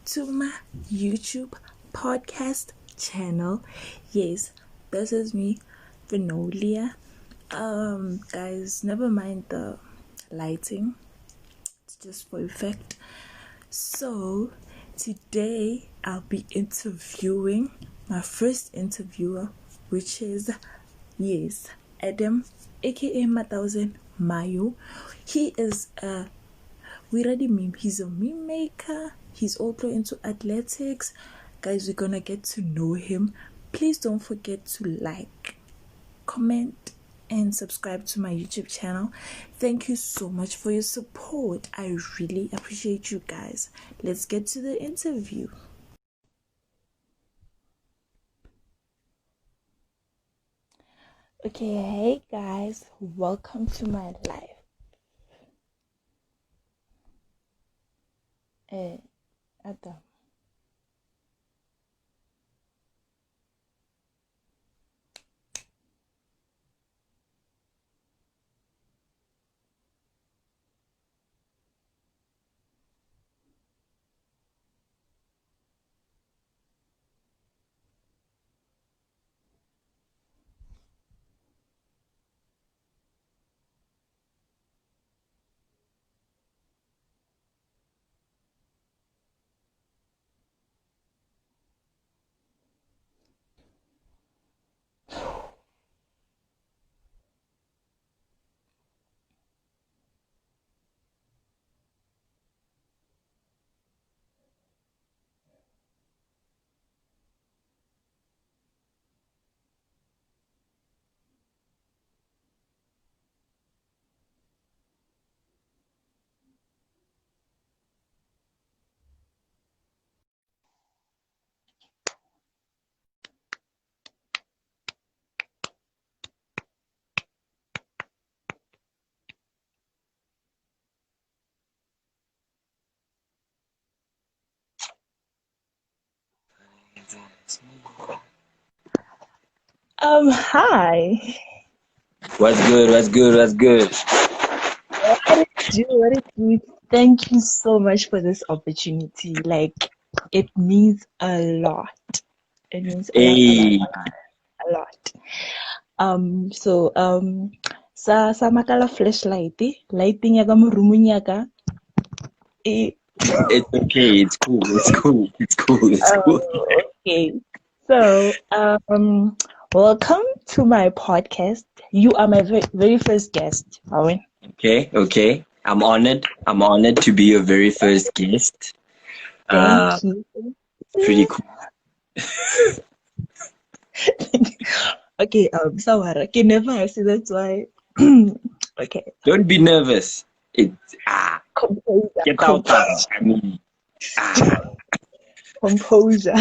to my YouTube podcast channel. Yes, this is me, Nolia. Guys, never mind the lighting, it's just for effect. So, today I'll be interviewing my first interviewer, which is, yes, Adam, aka MA Taozen Mayo. He is we already meme. He's a meme maker. He's also into athletics. Guys, we're gonna get to know him. Please don't forget to like, comment, and subscribe to my YouTube channel. Thank you so much for your support. I really appreciate you guys. Let's get to the interview. Okay, hey guys, welcome to my life. Adam. Hi. What's good? What's good? What's good? What it do? Thank you so much for this opportunity. Like, it means a lot. It means a Hey, lot. Sa makala flashlight, lighting yaga mo room yaga. it's okay. It's cool. It's cool. It's cool. It's cool. Okay. So, welcome to my podcast. You are my very first guest, Owen. Okay. Okay. I'm honored. I'm honored to be your very first guest. Thank you. Pretty cool. Okay, Sawara, okay, never see that's why. Okay. Don't be nervous. It Composure. get out touch. I mean, Composure.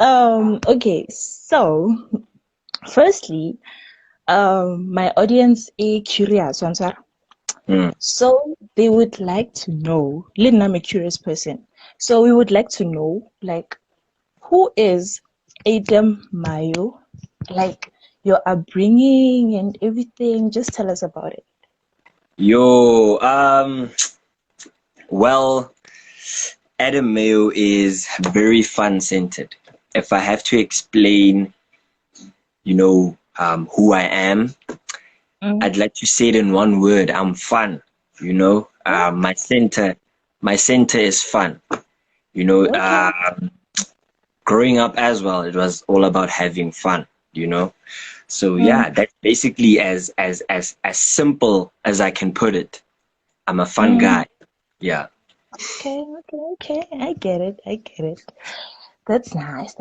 Okay, so firstly, my audience is curious, answer. So they would like to know, Lynn, I'm a curious person. So we would like to know, like, who is Adam Mayo? Like, your upbringing and everything. Just tell us about it. Yo. Well, Adam Mayo is very fun-centered. If I have to explain, who I am, I'd like to say it in one word. I'm fun. My center is fun. Growing up as well, it was all about having fun. So yeah, that's basically as simple as I can put it. I'm a fun guy. Yeah. Okay. I get it. That's nice.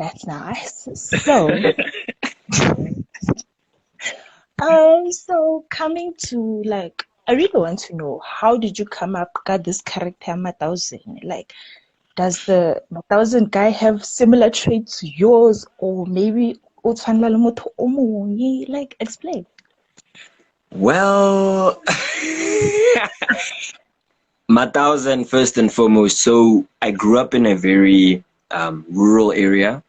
So coming to, like, I really want to know, how did you come up got this character MA Taozen? Like, does the MA Taozen guy have similar traits to yours, or maybe like, explain. Well, MA Taozen, first and foremost. So I grew up in a very rural area.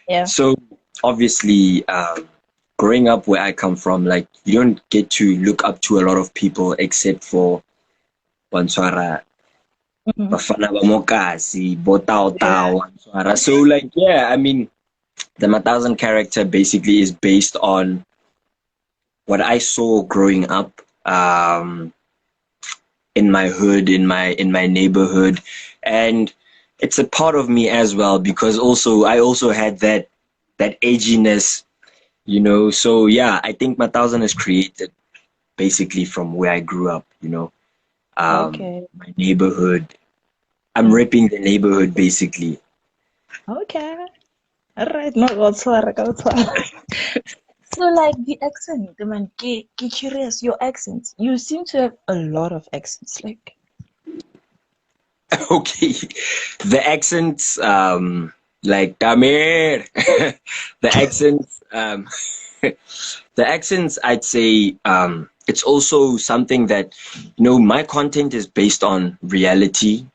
Yeah. So obviously, growing up where I come from, like, you don't get to look up to a lot of people except for Banswara Mhm. Bafana ba Mokasi, Botao Yeah. Tao, Antwara. So like yeah, I mean the MA Taozen character basically is based on what I saw growing up. In my hood, in my neighborhood, and it's a part of me as well because also I also had that edginess, So yeah, I think my thousand is created basically from where I grew up, Okay. my neighborhood. I'm Mm. repping the neighborhood basically. Okay. All right. No, go to go to. So, like the accent, man, get curious. Your accents. You seem to have a lot of accents. Like, Okay, the accents, like Tamir, the accents, the accents, I'd say, it's also something that, my content is based on reality,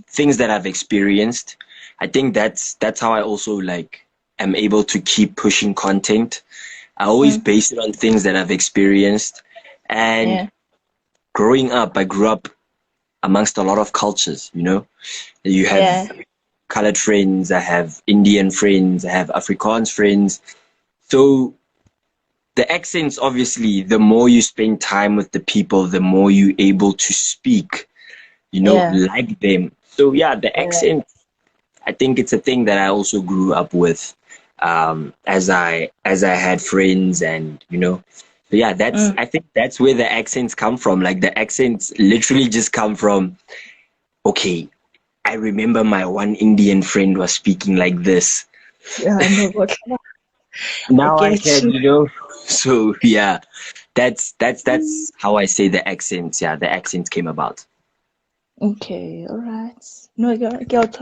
things that I've experienced. I think that's how I also like am able to keep pushing content. I always mm, base it on things that I've experienced. And yeah, growing up, I grew up amongst a lot of cultures, You yeah, have colored friends, I have Indian friends, I have Afrikaans friends. So the accents, obviously, the more you spend time with the people, the more you're able to speak, yeah, like them. So yeah, the yeah. accent, I think it's a thing that I also grew up with, as I had friends, and so yeah, Mm. I think that's where the accents come from. Like the accents literally just come from, okay, I remember my one Indian friend was speaking like this. Yeah, no, okay. I Now I get can, you. So yeah, Mm. that's how I say the accents. Yeah, the accents came about. Okay, all right. No, get.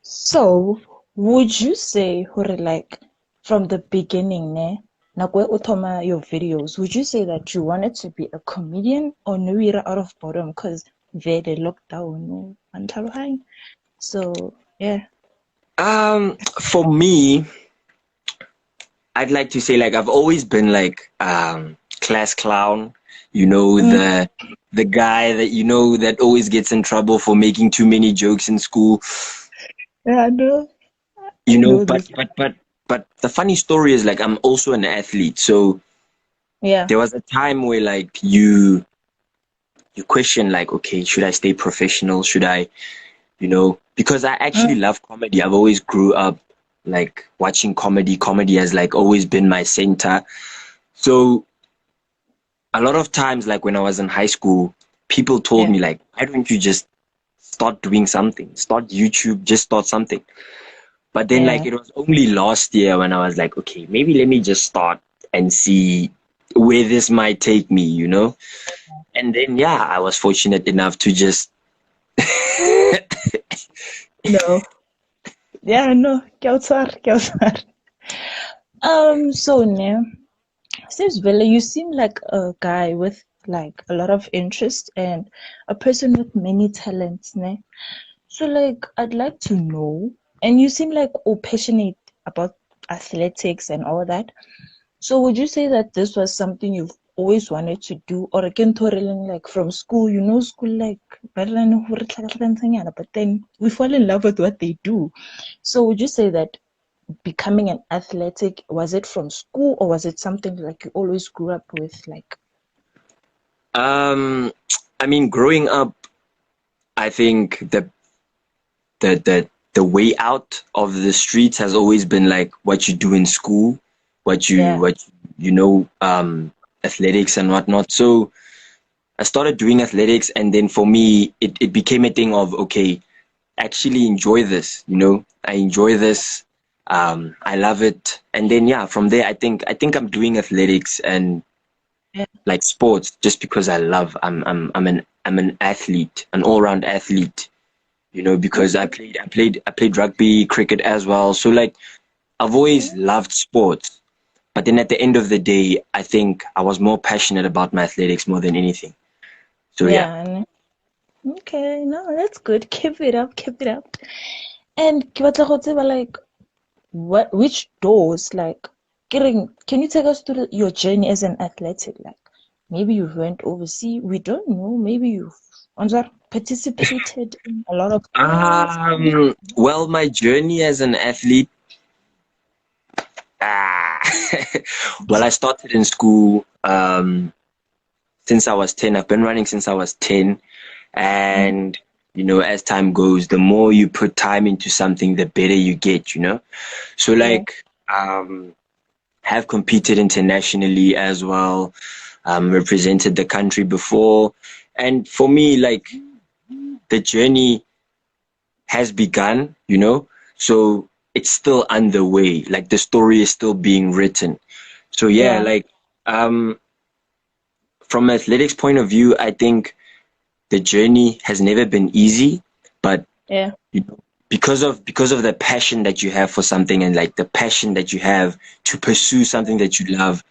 So, would you say, hore, like, from the beginning, ne, nakwe utoma your videos, would you say that you wanted to be a comedian or no, you're out of boredom because they lockdown no, and so yeah. For me, I'd like to say like I've always been like class clown, Mm. the guy that that always gets in trouble for making too many jokes in school, Yeah, I know. I know but this. but the funny story is like I'm also an athlete. So Yeah. there was a time where like you question like, okay, should I stay professional? Should I, because I actually Mm. love comedy. I've always grew up like watching comedy. Comedy has like always been my center. So a lot of times, like when I was in high school, people told Yeah. me like, why don't you just start doing something? Start YouTube, just start something. But then like Yeah. it was only last year when I was like, okay, maybe let me just start and see where this might take me. And then yeah, I was fortunate enough to just No. Yeah, no. Kyautar. So now, seems Villa, you seem like a guy with like a lot of interest and a person with many talents, ne? So like I'd like to know, and you seem like passionate about athletics and all that. So would you say that this was something you've always wanted to do, or again touring like from school, school like but then we fall in love with what they do. So would you say that becoming an athletic, was it from school or was it something like you always grew up with? Like, um I mean growing up, I think the way out of the streets has always been like what you do in school, yeah, you know, athletics and whatnot. So I started doing athletics, and then for me, it became a thing of okay, actually enjoy this. I enjoy this. I love it, and then yeah, from there, I think I'm doing athletics and yeah. like sports just because I love. I'm an athlete, an all round athlete. Because Okay. I played rugby, cricket as well. So like I've always loved sports. But then at the end of the day, I think I was more passionate about my athletics more than anything. So yeah. Yeah. Okay, no, that's good. Keep it up, keep it up. And ke batla go tseba, like, which doors, like, can you take us through your journey as an athletic? Like, maybe you went overseas, we don't know. Maybe you participated in a lot of things? Well, my journey as an athlete, ah, well, I started in school since I was 10. I've been running since I was 10. And, as time goes, the more you put time into something, the better you get, So, like, have competed internationally as well, represented the country before. And for me, like, the journey has begun, so it's still underway. Like, the story is still being written. So, yeah, like, from athletics point of view, I think the journey has never been easy, but because of the passion that you have for something, and like the passion that you have to pursue something that you love,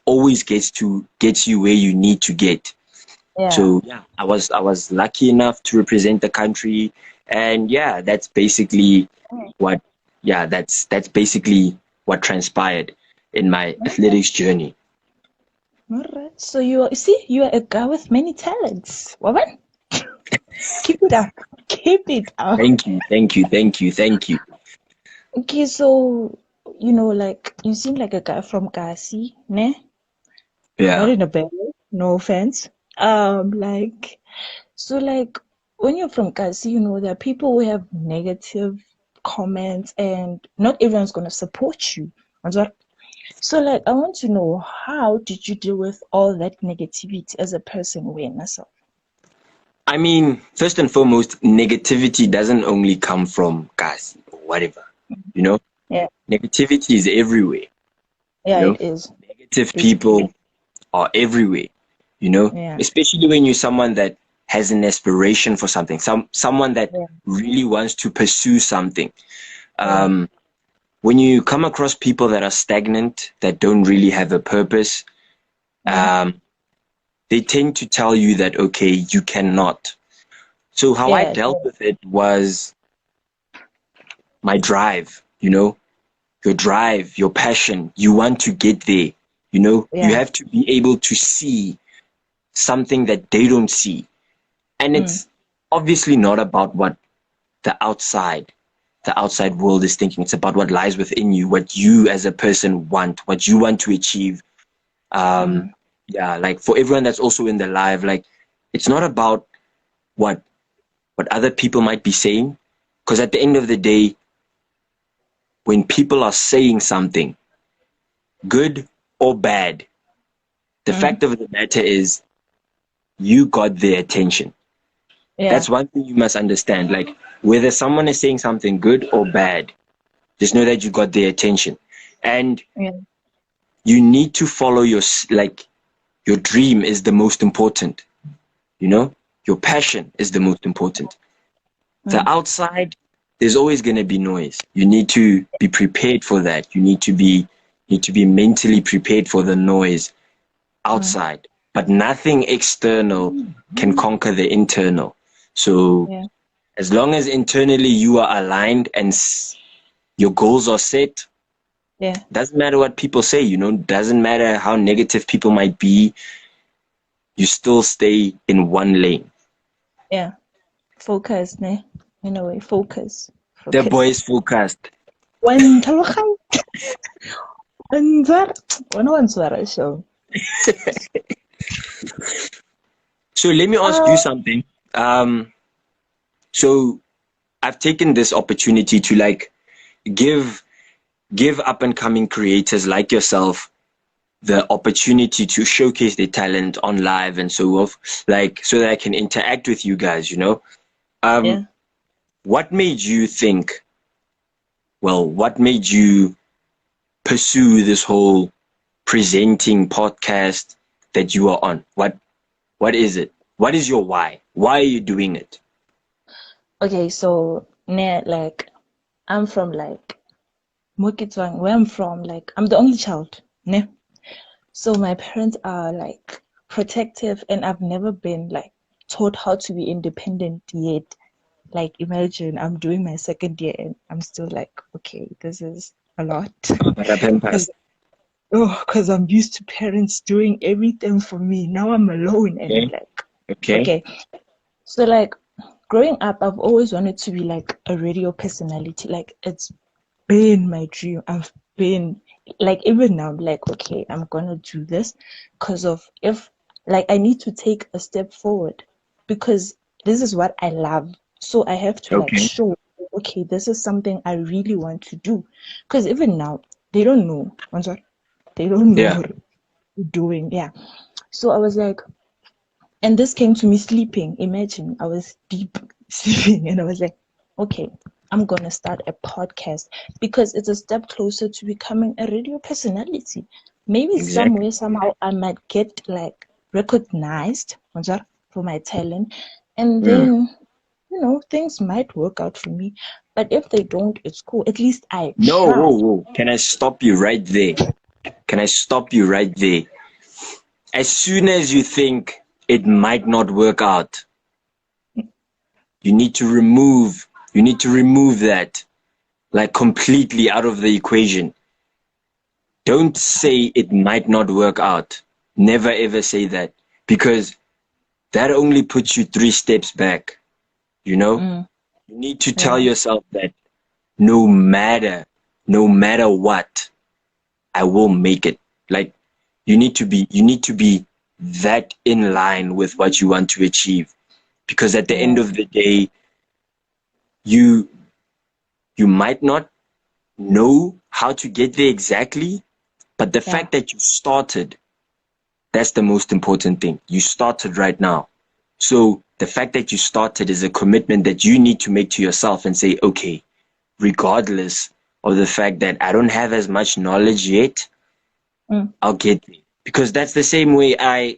always gets you where you need to get. So yeah, I was lucky enough to represent the country, and that's basically what transpired in my athletics journey. All right. So you are a guy with many talents. Woman, keep it up. Keep it up. Thank you. Okay, so like you seem like a guy from Kasi, ne? Yeah. Not in a bad way, no offense. Like so like when you're from Kasi, there are people who have negative comments and not everyone's gonna support you. So like I want to know, how did you deal with all that negativity as a person when yourself? I mean, first and foremost, negativity doesn't only come from gas or whatever, Yeah. Negativity is everywhere, Yeah, it is. Negative people are everywhere, Yeah. Especially when you're someone that has an aspiration for something, someone that really wants to pursue something. When you come across people that are stagnant, that don't really have a purpose, they tend to tell you that, okay, you cannot. So how I dealt with it was my drive, your drive, your passion. You want to get there, you have to be able to see something that they don't see. And it's obviously not about what the outside world is thinking. It's about what lies within you, what you as a person want, what you want to achieve. Like for everyone that's also in the live, like it's not about what other people might be saying, because at the end of the day, when people are saying something, good or bad, the fact of the matter is you got their attention. That's one thing you must understand. Like whether someone is saying something good or bad, just know that you got their attention. And you need to follow your dream is the most important. Your passion is the most important. The outside, there's always going to be noise. You need to be prepared for that. You need to be mentally prepared for the noise outside. But nothing external can conquer the internal. So as long as internally you are aligned and your goals are set, doesn't matter what people say, doesn't matter how negative people might be, you still stay in one lane. Focus, ne? In a way, focus. The boy is focused. So let me ask you something. So I've taken this opportunity to like give up and coming creators like yourself the opportunity to showcase their talent on live and so forth, like so that I can interact with you guys, What made you think, what made you pursue this whole presenting podcast that you are on? What is it? What is your why? Why are you doing it? Okay, so like I'm from like Mokitswang, where I'm from, like I'm the only child, ne? So my parents are like protective, and I've never been like taught how to be independent yet. Like imagine I'm doing my second year and I'm still like, okay, this is a lot. Because I'm used to parents doing everything for me. Now I'm alone and like Okay. Okay. So like growing up, I've always wanted to be like a radio personality. Like it's been my dream. I've been like even now, I'm like, okay, I'm gonna do this because of if like I need to take a step forward because this is what I love. So I have to like Okay. show, okay, this is something I really want to do. Because even now, they don't know. I'm sorry, they don't know Yeah. what we're doing. Yeah. So I was like, and this came to me sleeping. Imagine I was deep sleeping and I was like, okay, I'm going to start a podcast because it's a step closer to becoming a radio personality. Maybe Exactly. somewhere, somehow, I might get like recognized for my talent. And Mm. then, things might work out for me. But if they don't, it's cool. At least I No, whoa, tried. whoa. Can I stop you right there? Can I stop you right there? As soon as you think it might not work out, you need to remove that like completely out of the equation. Don't say it might not work out. Never ever say that because that only puts you 3 steps back, you know? Mm, You need to tell yeah, yourself that no matter what, I will make it. Like you need to be that in line with what you want to achieve. Because at the end yeah, of the day, you you might not know how to get there exactly, but the yeah, fact that you started, that's the most important thing. You started right now. So the fact that you started is a commitment that you need to make to yourself and say, okay, regardless of the fact that I don't have as much knowledge yet, mm, I'll get there. Because that's the same way I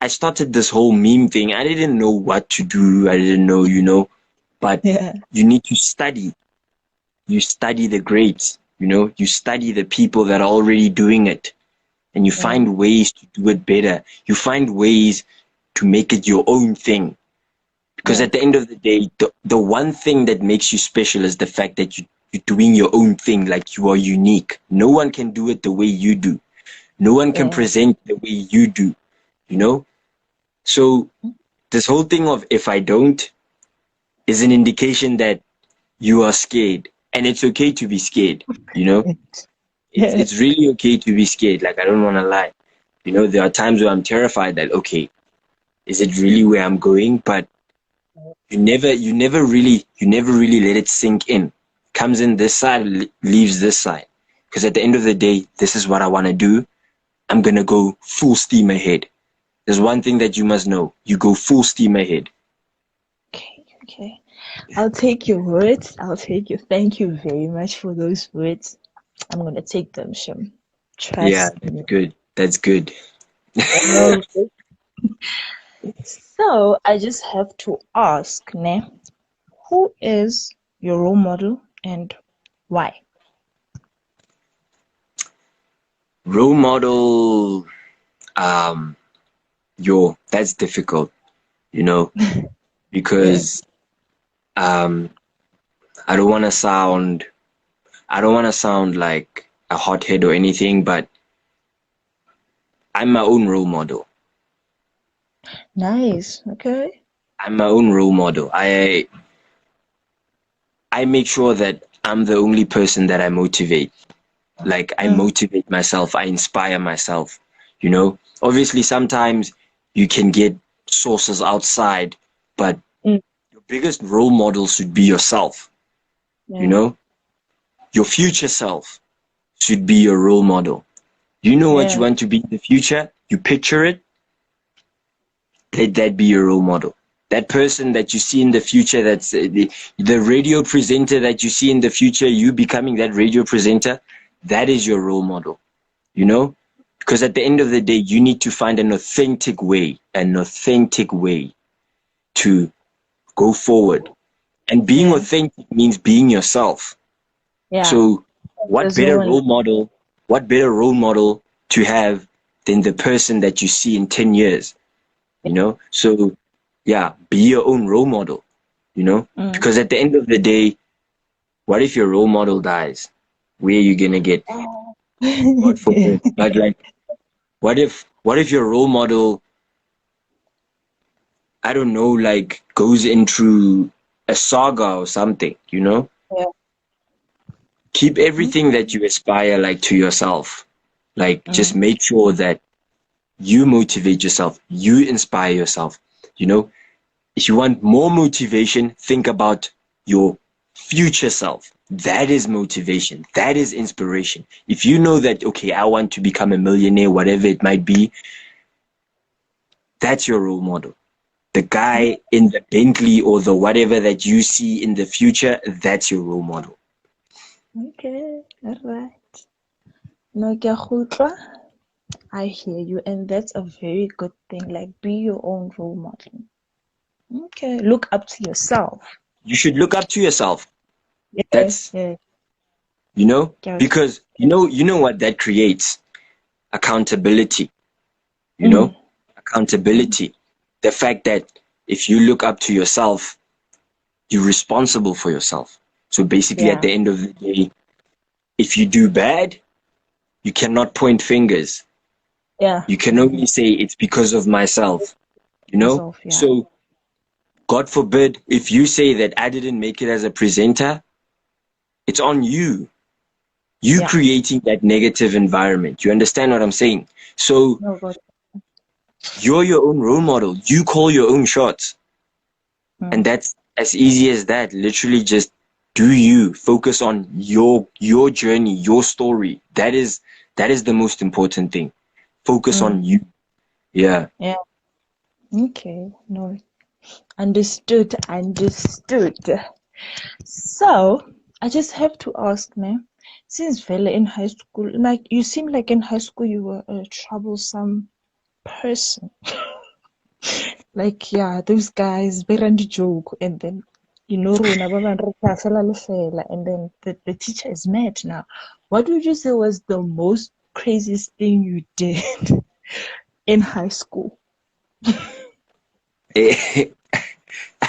started this whole meme thing. I didn't know what to do. I didn't know, but yeah, you need to study. You study the greats, you study the people that are already doing it, and you yeah, find ways to do it better. You find ways to make it your own thing. Because yeah, at the end of the day, the one thing that makes you special is the fact that you're doing your own thing, like you are unique. No one can do it the way you do. No one can yeah. present the way you do, you know? So this whole thing of if I don't is an indication that you are scared. And it's okay to be scared, you know? It's Yeah. it's really okay to be scared. Like I don't want to lie. There are times where I'm terrified that okay, is it really where I'm going? But you never really let it sink in. Comes in this side, leaves this side. Because at the end of the day, this is what I want to do. I'm gonna go full steam ahead. There's one thing that you must know. You go full steam ahead. Okay, okay. I'll take your words. I'll take you. Thank you very much for those words. I'm gonna take them, Shem. Yeah, Trust that's me. good. That's good. Well, so I just have to ask, ne, who is your role model and why? Role model, um, that's difficult, you know, Yeah. because um, I don't want to sound, I don't want to sound like a hothead or anything, but I'm my own role model. Nice. Okay. I'm my own role model. I make sure that I'm the only person that I motivate. Like I Mm, motivate myself, I inspire myself. Obviously sometimes you can get sources outside, but mm, your biggest role model should be yourself, you yeah. know? Your future self should be your role model. You know what you Yeah. want to be in the future? You picture it, let that be your role model. That person that you see in the future, that's the radio presenter that you see in the future, you becoming that radio presenter, that is your role model, you know? Because at the end of the day, you need to find an authentic way to go forward. And being Yeah. authentic means being yourself. Yeah. So what There's better no one. role model, what better role model to have than the person that you see in 10 years, you know? So yeah, be your own role model. Mm. Because at the end of the day, what if your role model dies? Where are you gonna get? God Yeah. forbid. But like, what if your role model I don't know, like goes into a saga or something, you know? Yeah. Keep everything that you aspire like to yourself. Like just make sure that you motivate yourself, you inspire yourself, you know? If you want more motivation, think about your future self. That is motivation. That is inspiration. If you know that, okay, I want to become a millionaire, whatever it might be, that's your role model. The guy in the Bentley or the whatever that you see in the future, that's your role model. Okay, all right. No, ke a go utlwa. I hear you, and that's a very good thing. Like, be your own role model. Okay, look up to yourself. You should look up to yourself. Yeah, That's, yeah. you know, Ke a utlwa. because you know what that creates? Accountability, you know? Mm. Accountability. The fact that if you look up to yourself, you're responsible for yourself. So basically, at Yeah, the end of the day, if you do bad, you cannot point fingers. yeah. You can only say it's because of myself, you know? Myself, yeah. So, God forbid, if you say that I didn't make it as a presenter, it's on you. You Yeah. creating that negative environment. You understand what I'm saying? So, No, God. you're your own role model. You call your own shots. And Mm. that's as easy as that. Literally just do you. Focus on your journey, your story. That is the most important thing. Focus Mm. on you. Yeah. Yeah. Okay. No. Understood. Understood. So, I just have to ask now, since Vela in high school, like you seem like in high school you were a troublesome person. Like, yeah, those guys, they run the joke, and then Rona ba bang re tla fela le fela, and then the teacher is mad now. What would you say was the most craziest thing you did in high school?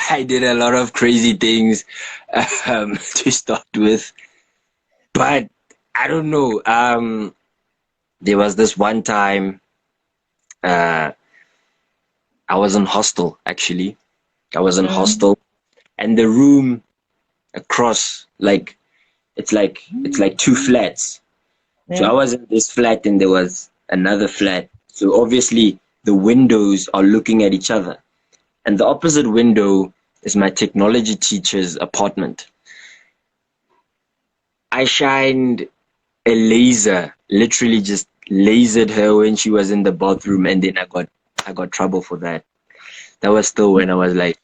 I did a lot of crazy things to start with, but I don't know. There was this one time uh, I was in hostel. Actually, I was in Mm, hostel, and the room across, like it's like two flats. So yeah. I was in this flat, and there was another flat. So obviously the windows are looking at each other, and the opposite window is my technology teacher's apartment. I shined a laser, literally just lasered her when she was in the bathroom, and then I got trouble for that. That was still when I was like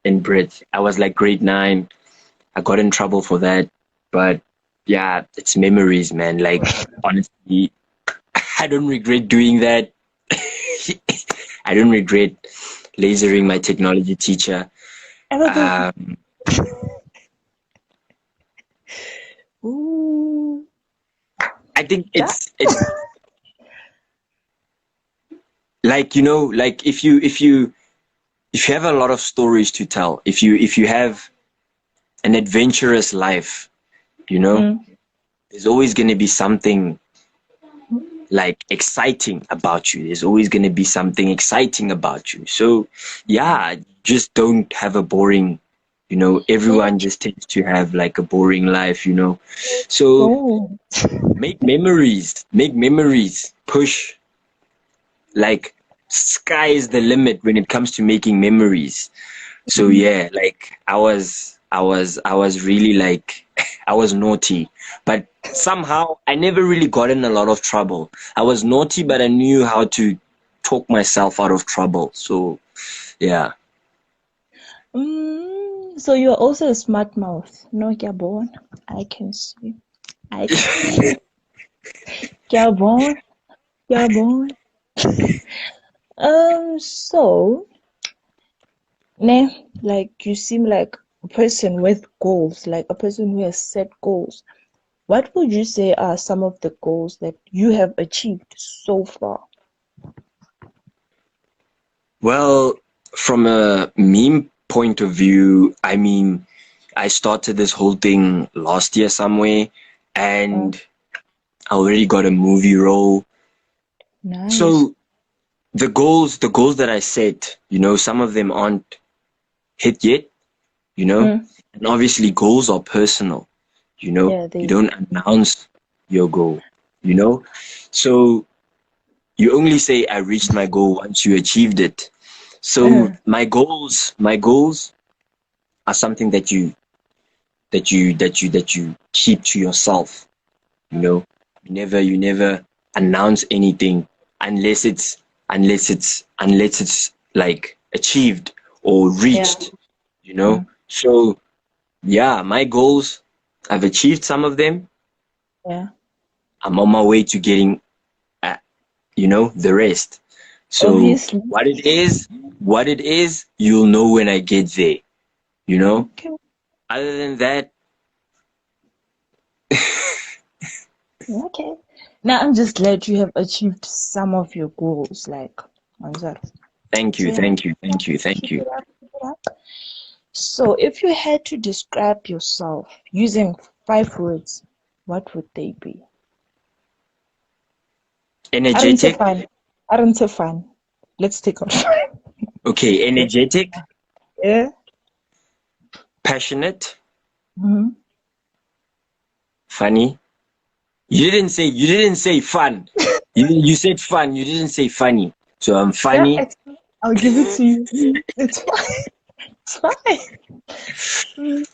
in Brit. I was like grade 9. I got in trouble for that. But yeah, it's memories, man. Like honestly, I don't regret doing that. I don't regret lasering my technology teacher. Ever Um, Ooh. I think Yeah. it's like like if you have a lot of stories to tell, if you have an adventurous life, Mm. there's always going to be something like exciting about you. There's always going to be something exciting about you. So yeah, just don't have a boring, Yeah. everyone just tends to have like a boring life. So Oh. make memories, push, like sky is the limit when it comes to making memories. So yeah, like I was really like I was naughty, but somehow I never really got in a lot of trouble. I was naughty, but I knew how to talk myself out of trouble. So yeah. So you're also a smart mouth. No, Gabon. I can see. I can see. Gabon. Gabon. So, like you seem like a person with goals, like a person who has set goals. What would you say are some of the goals that you have achieved so far? Well, from a meme point of view, I mean, I started this whole thing last year somewhere, Mm, and I already got a movie role. nice. So the goals that I set, some of them aren't hit yet, and obviously goals are personal, Yeah, you they. don't announce your goal, you know, so you only say I reached my goal once you achieved it. So my goals are something that you keep to yourself, you know. You never announce anything unless it's like achieved or Yeah. reached, so yeah, my goals, I've achieved some of them. Yeah. I'm on my way to getting the rest. So Obviously. what it is, you'll know when I get there, you know Okay. other than that. Okay. Now I'm just glad you have achieved some of your goals, like Manzaro. Thank So you, yeah, thank you, thank you, thank keep you. it up, keep it up. So if you had to describe yourself using 5 words, what would they be? Aren't Energetic. fun? Aren't fun? Let's take out fun. Okay, energetic, Yeah. passionate, Mm-hmm. funny. You didn't say fun. You said fun. You didn't say funny. So I'm Yeah, funny. I'll give it to you. It's fine. It's fine.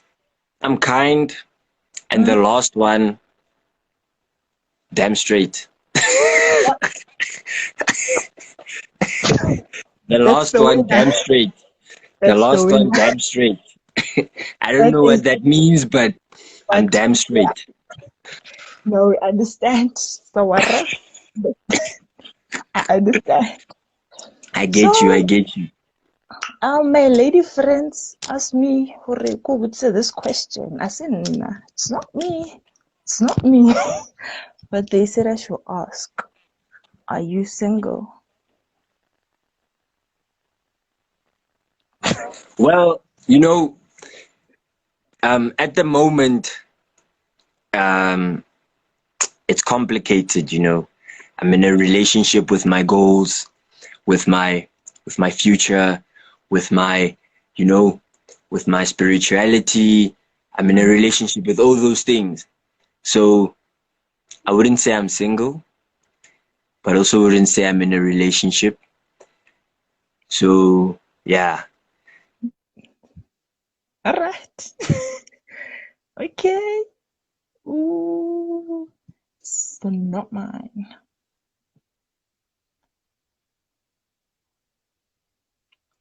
I'm kind. And the Mm. last one, damn straight. What? The That's last the one, winner. damn straight. The That's the last one, winner. damn straight. I don't That know is, what that means, but I'm but damn yeah, straight. no, I understand. Sawara. I understand. I get you. I So, get you. my lady friends asked me, who would say this question? I said, nah, it's not me. It's not me. But they said I should ask, are you single? Well, at the moment, um, it's complicated. I'm in a relationship with my goals, with my future, with my, you know, with my spirituality. I'm in a Mm. relationship with all those things. So I wouldn't say I'm single, but also wouldn't say I'm in a relationship. So yeah. All right. Okay. Ooh, so not mine.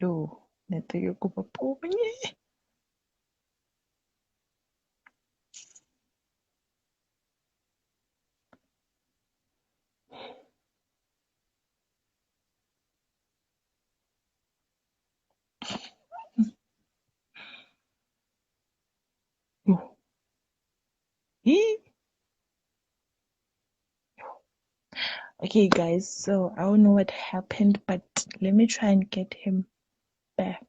Yo, neto yo ko pa po niya. Yo. Okay, guys, so I don't know what happened, but let me try and get him back.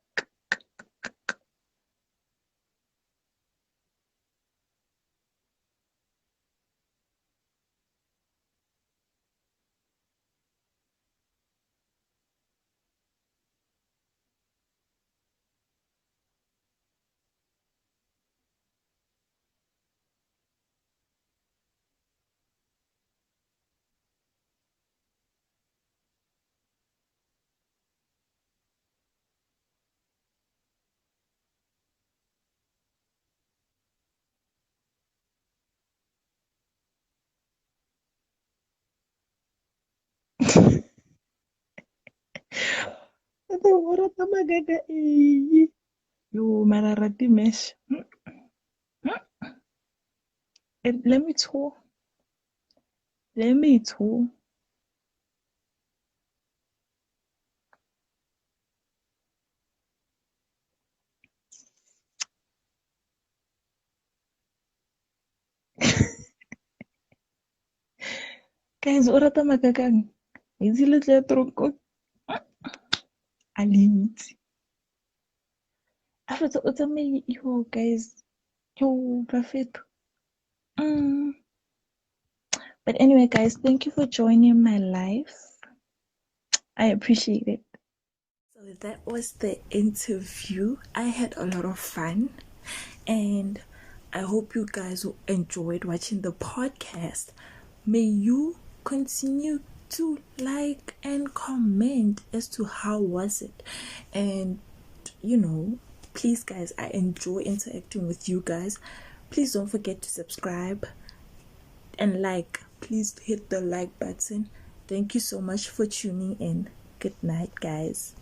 Ito, mura ta magaga eh. Yo, mararati mesh. Let me talk. Let me talk. Guys, ora ta magagang. Izilo tla tronco. Alinzi. After the me, yo, guys. Yo, perfect. Mm. But anyway, guys, thank you for joining my life. I appreciate it. So that was the interview. I had a lot of fun, and I hope you guys enjoyed watching the podcast. May you continue to like and comment as to how was it, and please guys, I enjoy interacting with you guys. Please don't forget to subscribe and please hit the like button. Thank you so much for tuning in. Good night, guys.